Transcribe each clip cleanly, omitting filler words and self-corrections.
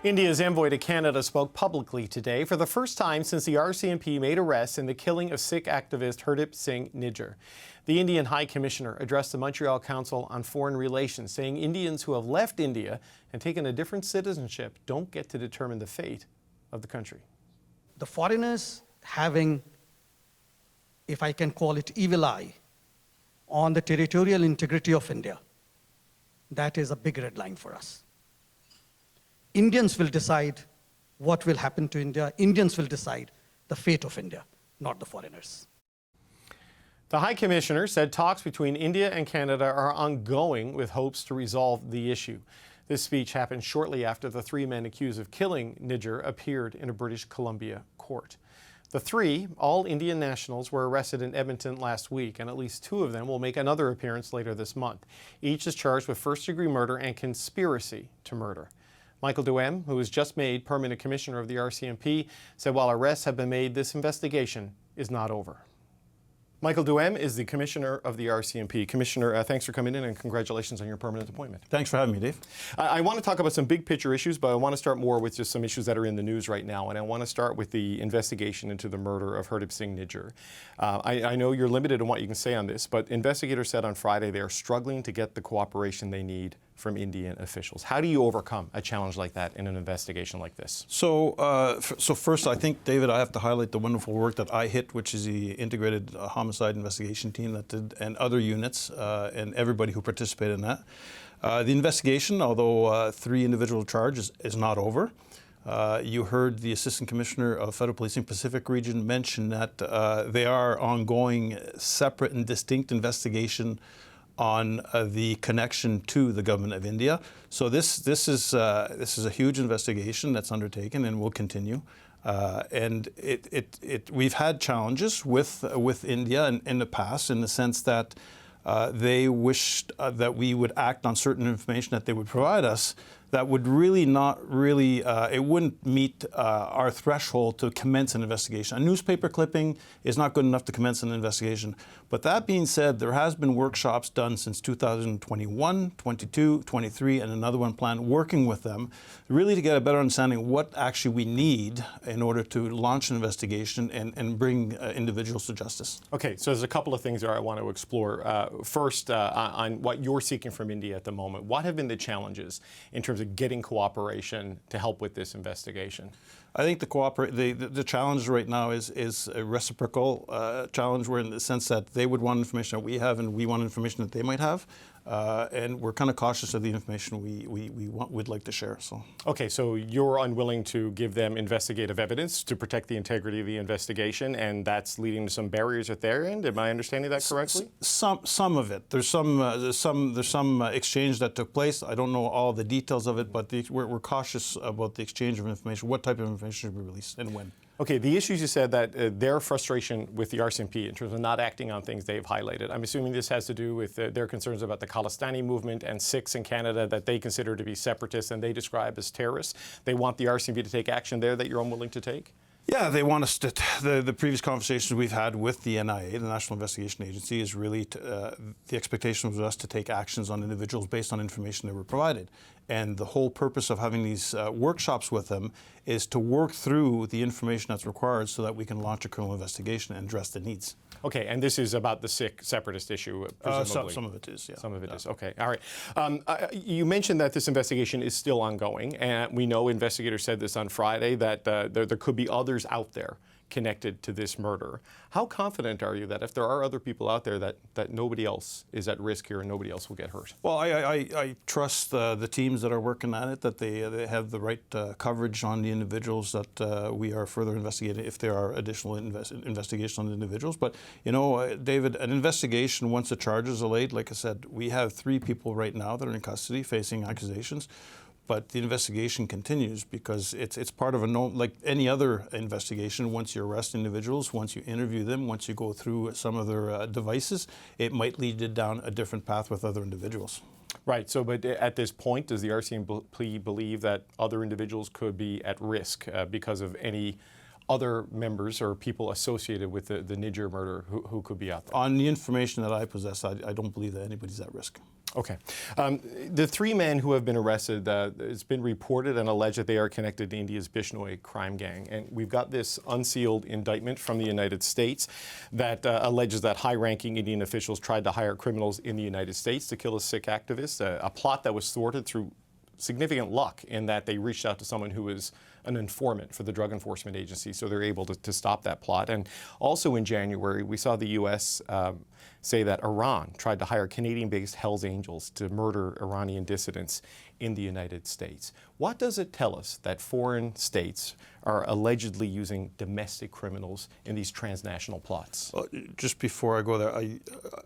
India's envoy to Canada spoke publicly today for the first time since the RCMP made arrests in the killing of Sikh activist Hardeep Singh Nijjar. The Indian High Commissioner addressed the Montreal Council on Foreign Relations, saying Indians who have left India and taken a different citizenship don't get to determine the fate of the country. The foreigners having, if I can call it, evil eye on the territorial integrity of India, that is a big red line for us. Indians will decide what will happen to India. Indians will decide the fate of India, not the foreigners. The High Commissioner said talks between India and Canada are ongoing with hopes to resolve the issue. This speech happened shortly after the three men accused of killing Nijjar appeared in a British Columbia court. The three, all Indian nationals, were arrested in Edmonton last week, and at least two of them will make another appearance later this month. Each is charged with first-degree murder and conspiracy to murder. Mike Duheme, who was just made Permanent Commissioner of the RCMP, said while arrests have been made, this investigation is not over. Michael Duheme is the Commissioner of the RCMP. Commissioner, thanks for coming in and congratulations on your permanent appointment. Thanks for having me, Dave. I want to talk about some big picture issues, but I want to start more with just some issues that are in the news right now. And I want to start with the investigation into the murder of Hardeep Singh Nijjar. I know you're limited in what you can say on this, but investigators said on Friday they are struggling to get the cooperation they need from Indian officials. How do you overcome a challenge like that in an investigation like this? So first, I think, David, I have to highlight the wonderful work that IHIT, which is the Integrated Homicide Investigation Team that did, and other units, and everybody who participated in that. The investigation, although three individual charges, is not over. You heard the Assistant Commissioner of Federal Policing Pacific Region mention that they are ongoing separate and distinct investigation on the connection to the government of India. So this is a huge investigation that's undertaken and will continue. And we've had challenges with India in the past, in the sense that they wished that we would act on certain information that they would provide us that would really not really, it wouldn't meet our threshold to commence an investigation. A newspaper clipping is not good enough to commence an investigation. But that being said, there has been workshops done since 2021, 22, 23, and another one planned, working with them, really to get a better understanding what actually we need in order to launch an investigation and bring individuals to justice. Okay, so there's a couple of things there I want to explore. First, on what you're seeking from India at the moment. What have been the challenges in terms of getting cooperation to help with this investigation? I think the challenge right now is a reciprocal challenge, where in the sense that they would want information that we have and we want information that they might have. And we're kind of cautious of the information we'd like to share. So. Okay, so you're unwilling to give them investigative evidence to protect the integrity of the investigation, and that's leading to some barriers at their end. Am I understanding that correctly? Some of it. There's some exchange that took place. I don't know all the details of it, but we're cautious about the exchange of information. What type of information should be released and when? Okay, the issues you said that their frustration with the RCMP in terms of not acting on things they've highlighted. I'm assuming this has to do with their concerns about the Khalistani movement and Sikhs in Canada that they consider to be separatists and they describe as terrorists. They want the RCMP to take action there that you're unwilling to take? Yeah, they want us to. The previous conversations we've had with the NIA, the National Investigation Agency, is really the expectation was us to take actions on individuals based on information they were provided. And the whole purpose of having these workshops with them is to work through the information that's required so that we can launch a criminal investigation and address the needs. Okay, and this is about the Sikh separatist issue, presumably? Some of it is, yeah. Some of it is, okay. All right. You mentioned that this investigation is still ongoing, and we know investigators said this on Friday, that there could be others out there connected to this murder. How confident are you that if there are other people out there that nobody else is at risk here and nobody else will get hurt? Well, I trust the teams that are working on it, that they have the right coverage on the individuals that we are further investigating if there are additional investigations on the individuals. But, you know, David, an investigation, once the charges are laid, like I said, we have 3 people right now that are in custody facing accusations. But the investigation continues because it's part of like any other investigation. Once you arrest individuals, once you interview them, once you go through some of their devices, it might lead you down a different path with other individuals. Right. So, but at this point, does the RCMP believe that other individuals could be at risk because of any other members or people associated with the Nijjar murder who could be out there? On the information that I possess, I don't believe that anybody's at risk. Okay. The three men who have been arrested, it's been reported and alleged that they are connected to India's Bishnoi crime gang. And we've got this unsealed indictment from the United States that alleges that high-ranking Indian officials tried to hire criminals in the United States to kill a Sikh activist, a plot that was thwarted through significant luck in that they reached out to someone who was an informant for the Drug Enforcement Agency, so they're able to stop that plot. And also in January, we saw the U.S. Say that Iran tried to hire Canadian-based Hells Angels to murder Iranian dissidents in the United States. What does it tell us that foreign states are allegedly using domestic criminals in these transnational plots? Well, just before I go there,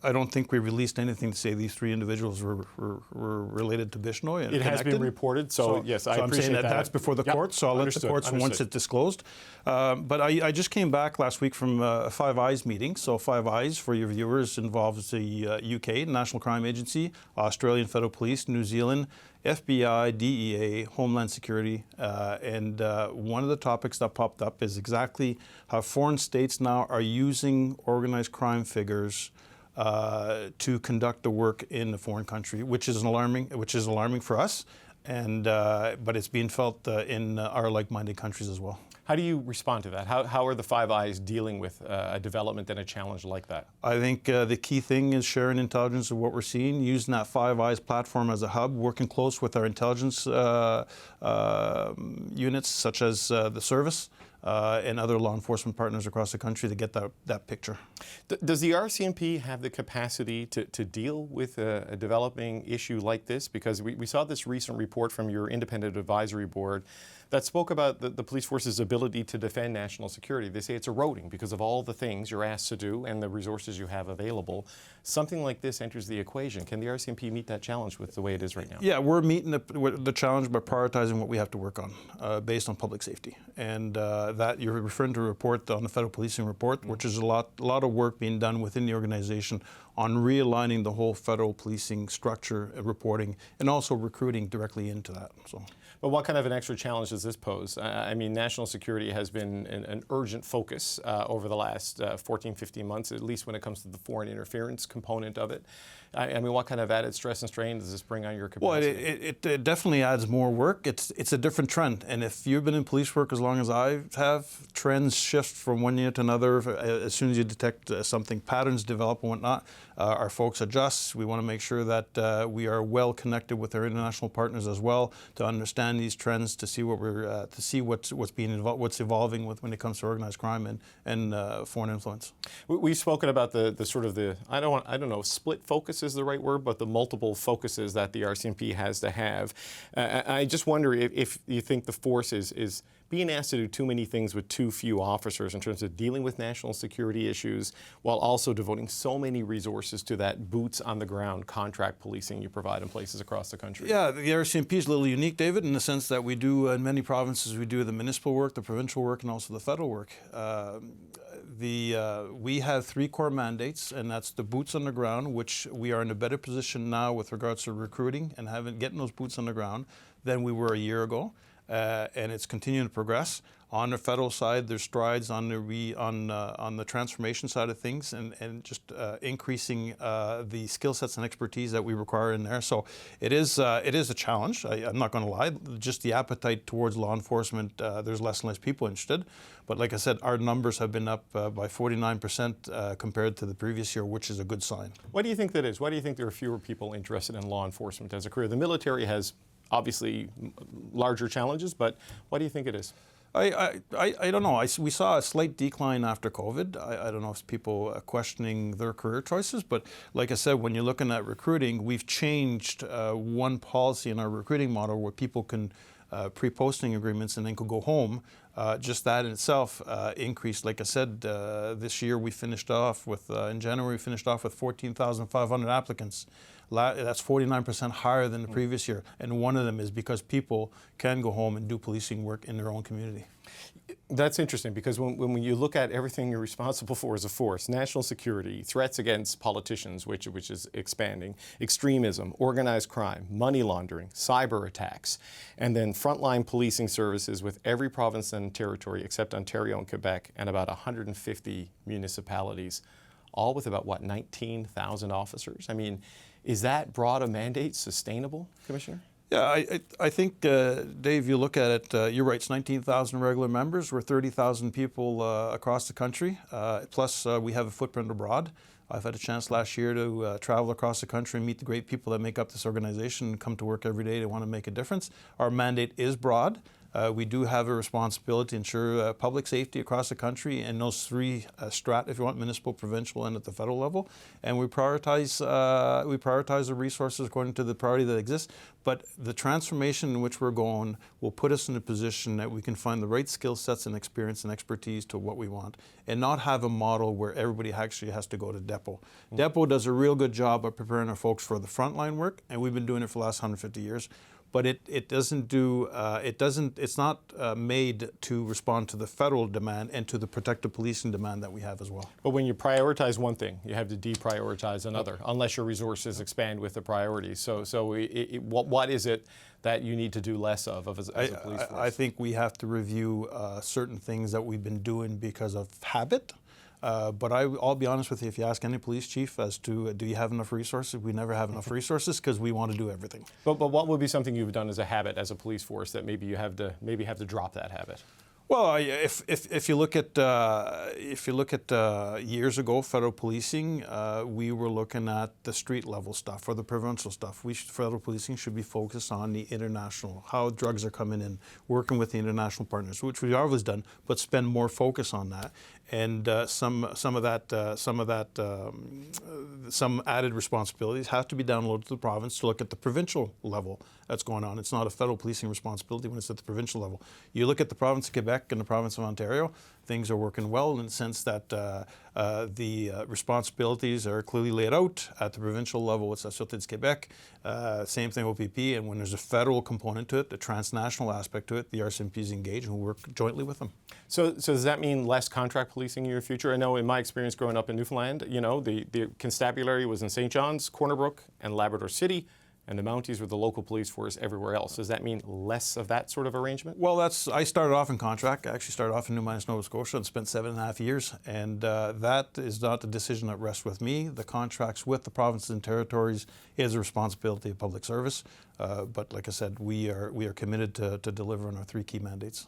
I don't think we released anything to say these three individuals were related to Bishnoi and it connected. has been reported, so yes, I so appreciate I'm saying that. that's before the courts, so I'll let the courts once it's disclosed. But I just came back last week from a Five Eyes meeting. So Five Eyes, for your viewers, involves the UK, National Crime Agency, Australian Federal Police, New Zealand, FBI, DEA, Homeland Security, and one of the topics that popped up is exactly how foreign states now are using organized crime figures to conduct the work in the foreign country, which is alarming for us, and but it's being felt in our like-minded countries as well. How do you respond to that? How are the Five Eyes dealing with a development and a challenge like that? I think the key thing is sharing intelligence of what we're seeing, using that Five Eyes platform as a hub, working close with our intelligence units such as the service and other law enforcement partners across the country to get that picture. Does the RCMP have the capacity to deal with a developing issue like this? Because we saw this recent report from your independent advisory board that spoke about the police force's ability to defend national security. They say it's eroding because of all the things you're asked to do and the resources you have available. Something like this enters the equation. Can the RCMP meet that challenge with the way it is right now? Yeah, we're meeting the challenge by prioritizing what we have to work on based on public safety. And that you're referring to a report on the Federal Policing Report, which is a lot of work being done within the organization on realigning the whole federal policing structure, reporting, and also recruiting directly into that. So. But what kind of an extra challenge does this pose? I mean, national security has been an urgent focus over the last 14, 15 months, at least when it comes to the foreign interference component of it. I mean, what kind of added stress and strain does this bring on your capacity? Well, it definitely adds more work. It's a different trend. And if you've been in police work as long as I have, trends shift from one year to another. As soon as you detect something, patterns develop and whatnot, our folks adjust. We want to make sure that we are well connected with our international partners as well to understand these trends, to see what's evolving when it comes to organized crime and foreign influence. We've spoken about the sort of I don't know, split focus is the right word, but the multiple focuses that the RCMP has to have. I just wonder if you think the force is being asked to do too many things with too few officers in terms of dealing with national security issues while also devoting so many resources to that boots on the ground contract policing you provide in places across the country. Yeah, the RCMP is a little unique, David, in the sense that we do in many provinces, we do the municipal work, the provincial work, and also the federal work. We have three core mandates, and that's the boots on the ground, which we are in a better position now with regards to recruiting and getting those boots on the ground than we were a year ago. And it's continuing to progress. On the federal side, there's strides on the transformation side of things, and just increasing the skill sets and expertise that we require in there. So it is a challenge. I'm not going to lie. Just the appetite towards law enforcement, there's less and less people interested. But like I said, our numbers have been up by 49% compared to the previous year, which is a good sign. Why do you think that is? Why do you think there are fewer people interested in law enforcement as a career? The military has obviously larger challenges, but why do you think it is? I don't know. We saw a slight decline after COVID. I don't know if it's people questioning their career choices, but like I said, when you're looking at recruiting, we've changed one policy in our recruiting model where people can pre-posting agreements and then could go home. Just that in itself increased. Like I said, this year we finished off with, in January, we finished off with 14,500 applicants. That's 49% higher than the previous year. And one of them is because people can go home and do policing work in their own community. That's interesting because when you look at everything you're responsible for as a force, national security, threats against politicians, which is expanding, extremism, organized crime, money laundering, cyber attacks, and then frontline policing services with every province and territory except Ontario and Quebec and about 150 municipalities, all with about, 19,000 officers? I mean, Is that broad a mandate sustainable, Commissioner? Yeah, I think, Dave, you look at it, you're right, it's 19,000 regular members. We're 30,000 people across the country, plus we have a footprint abroad. I've had a chance last year to travel across the country and meet the great people that make up this organization and come to work every day to want to make a difference. Our mandate is broad. We do have a responsibility to ensure public safety across the country in those three strata, if you want, municipal, provincial, and at the federal level. And we prioritize the resources according to the priority that exists. But the transformation in which we're going will put us in a position that we can find the right skill sets and experience and expertise to what we want, and not have a model where everybody actually has to go to depot. Depot does a real good job of preparing our folks for the frontline work, and we've been doing it for the last 150 years. But it's not made to respond to the federal demand and to the protective policing demand that we have as well. But when you prioritize one thing, you have to deprioritize another, unless your resources expand with the priorities. So what is it that you need to do less of as a police force? I think we have to review certain things that we've been doing because of habit. But I'll be honest with you, if you ask any police chief as to do you have enough resources, we never have enough resources because we want to do everything. But what would be something you've done as a habit as a police force that maybe you have to drop that habit? Well, if you look at years ago, federal policing, we were looking at the street level stuff or the provincial stuff. Federal policing should be focused on the international, how drugs are coming in, working with the international partners, which we've always done, but spend more focus on that. And some added responsibilities have to be downloaded to the province to look at the provincial level that's going on. It's not a federal policing responsibility when it's at the provincial level. You look at the province of Quebec and the province of Ontario, things are working well in the sense that the responsibilities are clearly laid out at the provincial level with Sûreté du Québec. Same thing with OPP, and when there's a federal component to it, the transnational aspect to it, the RCMP is engaged and we work jointly with them. So does that mean less contract policing in your future? I know in my experience growing up in Newfoundland, the constabulary was in St. John's, Corner Brook, and Labrador City, and the Mounties were the local police force everywhere else. Does that mean less of that sort of arrangement? Well, I started off in contract. I actually started off in New Minas, Nova Scotia and spent 7.5 years. And that is not a decision that rests with me. The contracts with the provinces and territories is a responsibility of public service. But like I said, we are committed to deliver on our three key mandates.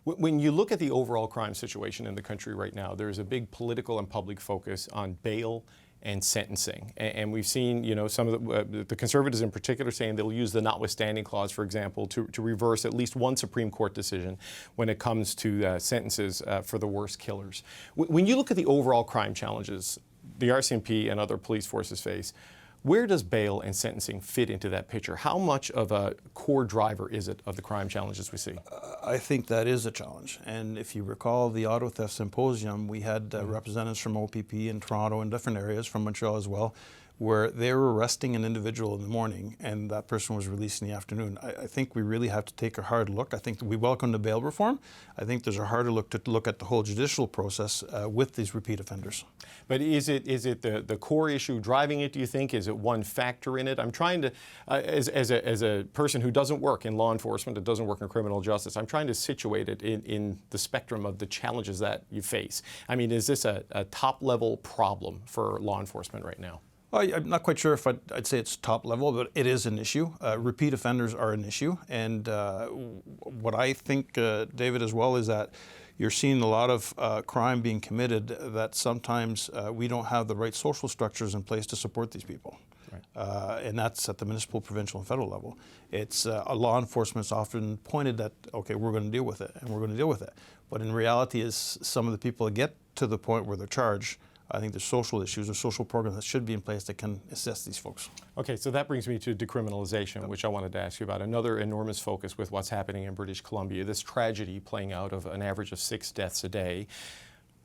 When you look at the overall crime situation in the country right now, there's a big political and public focus on bail and sentencing. And we've seen, some of the Conservatives in particular saying they'll use the notwithstanding clause, for example, to reverse at least one Supreme Court decision when it comes to sentences for the worst killers. When you look at the overall crime challenges the RCMP and other police forces face, where does bail and sentencing fit into that picture? How much of a core driver is it of the crime challenges we see? I think that is a challenge. And if you recall the auto theft symposium, we had representatives from OPP in Toronto and different areas, from Montreal as well, where they were arresting an individual in the morning and that person was released in the afternoon. I think we really have to take a hard look. I think we welcome the bail reform. I think there's a harder look to look at the whole judicial process with these repeat offenders. But is it the core issue driving it, do you think? Is it one factor in it? I'm trying to, as a person who doesn't work in law enforcement, that doesn't work in criminal justice, I'm trying to situate it in the spectrum of the challenges that you face. I mean, is this a top-level problem for law enforcement right now? I'm not quite sure if I'd say it's top level, but it is an issue. Repeat offenders are an issue. And what I think, David, as well, is that you're seeing a lot of crime being committed that sometimes we don't have the right social structures in place to support these people. Right. And that's at the municipal, provincial, and federal level. It's law enforcement's often pointed that, okay, we're going to deal with it, and we're going to deal with it. But in reality, is some of the people that get to the point where they're charged, I think there's social issues or social programs that should be in place that can assist these folks. Okay, so that brings me to decriminalization, which I wanted to ask you about. Another enormous focus with what's happening in British Columbia, this tragedy playing out of an average of 6 deaths a day.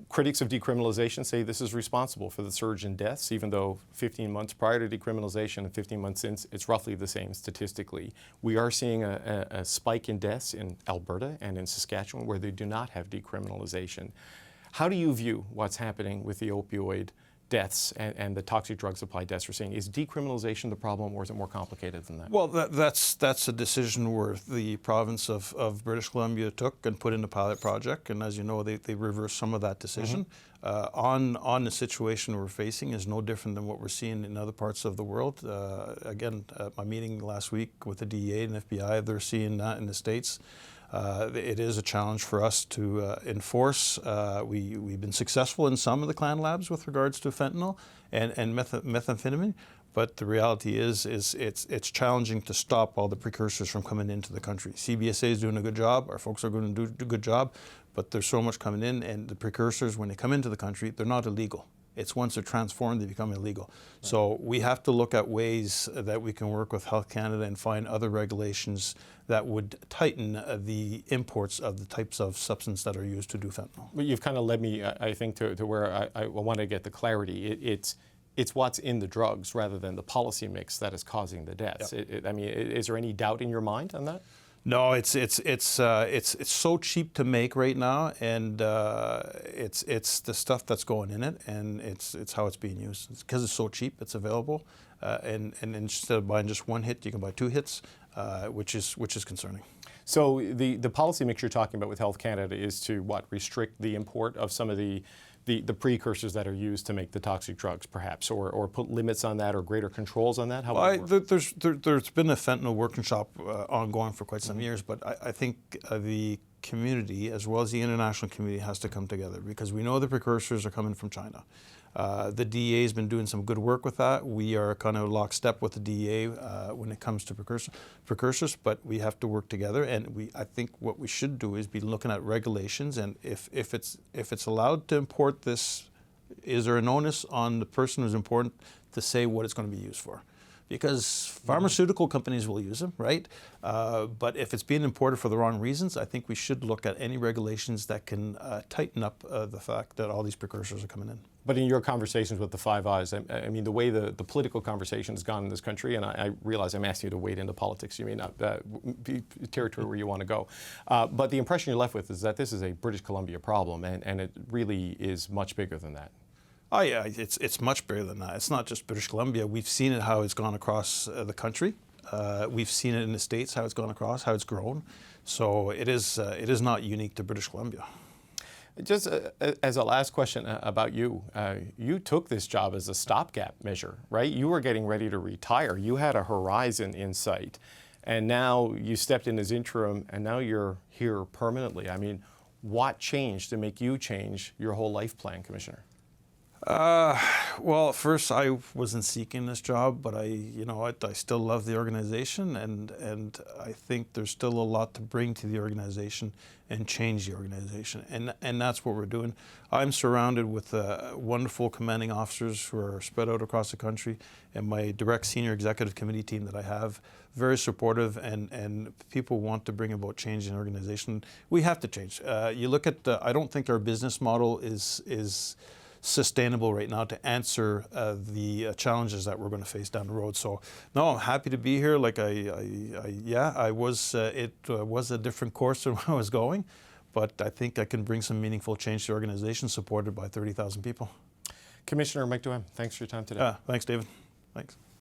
Critics of decriminalization say this is responsible for the surge in deaths, even though 15 months prior to decriminalization and 15 months since, it's roughly the same statistically. We are seeing a spike in deaths in Alberta and in Saskatchewan where they do not have decriminalization. How do you view what's happening with the opioid deaths and the toxic drug supply deaths we're seeing. Is decriminalization the problem, or is it more complicated than that? Well, that's a decision where the province of British Columbia took and put in a pilot project, and as you know, they reversed some of that decision. On the situation we're facing is no different than what we're seeing in other parts of the world. Again, at my meeting last week with the DEA and FBI, they're seeing that in the States. It is a challenge for us to enforce. We've been successful in some of the clan labs with regards to fentanyl and methamphetamine, but the reality is it's challenging to stop all the precursors from coming into the country. CBSA is doing a good job. Our folks are going to do a good job, but there's so much coming in, and the precursors, when they come into the country, they're not illegal. It's once they're transformed, they become illegal. Right. So we have to look at ways that we can work with Health Canada and find other regulations that would tighten the imports of the types of substance that are used to do fentanyl. But you've kind of led me, I think, to where I want to get the clarity. It's what's in the drugs rather than the policy mix that is causing the deaths. Yep. I mean, is there any doubt in your mind on that? No, it's so cheap to make right now, and it's the stuff that's going in it, and it's how it's being used. Because it's so cheap, it's available, and instead of buying just one hit, you can buy 2 hits, which is concerning. So the policy mix you're talking about with Health Canada is to what, restrict the import of some of the precursors that are used to make the toxic drugs, perhaps, or put limits on that or greater controls on that? How would it work? There's been a fentanyl workshop ongoing for quite some years, but I think the community, as well as the international community, has to come together, because we know the precursors are coming from China. The DEA has been doing some good work with that. We are kind of lockstep with the DEA when it comes to precursors, but we have to work together. And I think what we should do is be looking at regulations, and if it's allowed to import this, is there an onus on the person who's important to say what it's going to be used for? Because pharmaceutical companies will use them, right? But if it's being imported for the wrong reasons, I think we should look at any regulations that can tighten up the fact that all these precursors are coming in. But in your conversations with the Five Eyes, I mean, the way the political conversation has gone in this country, and I realize I'm asking you to wade into politics, you may not be territory where you want to go. But the impression you're left with is that this is a British Columbia problem, and it really is much bigger than that. Oh yeah, it's much bigger than that. It's not just British Columbia. We've seen it, how it's gone across the country. We've seen it in the States, how it's gone across, how it's grown. So it is not unique to British Columbia. Just as a last question about you, you took this job as a stopgap measure, right? You were getting ready to retire. You had a horizon in sight, and now you stepped in as interim, and now you're here permanently. I mean, what changed to make you change your whole life plan, Commissioner? Well, first I wasn't seeking this job, but I still love the organization, and I think there's still a lot to bring to the organization and change the organization, and that's what we're doing. I'm surrounded with wonderful commanding officers who are spread out across the country, and my direct senior executive committee team that I have, very supportive, and people want to bring about change in the organization. We have to change. You look at, I don't think our business model is sustainable right now to answer the challenges that we're going to face down the road. So, no, I'm happy to be here. Like it was a different course than where I was going, but I think I can bring some meaningful change to the organization supported by 30,000 people. Commissioner Mike Duheme, thanks for your time today. Thanks, David. Thanks.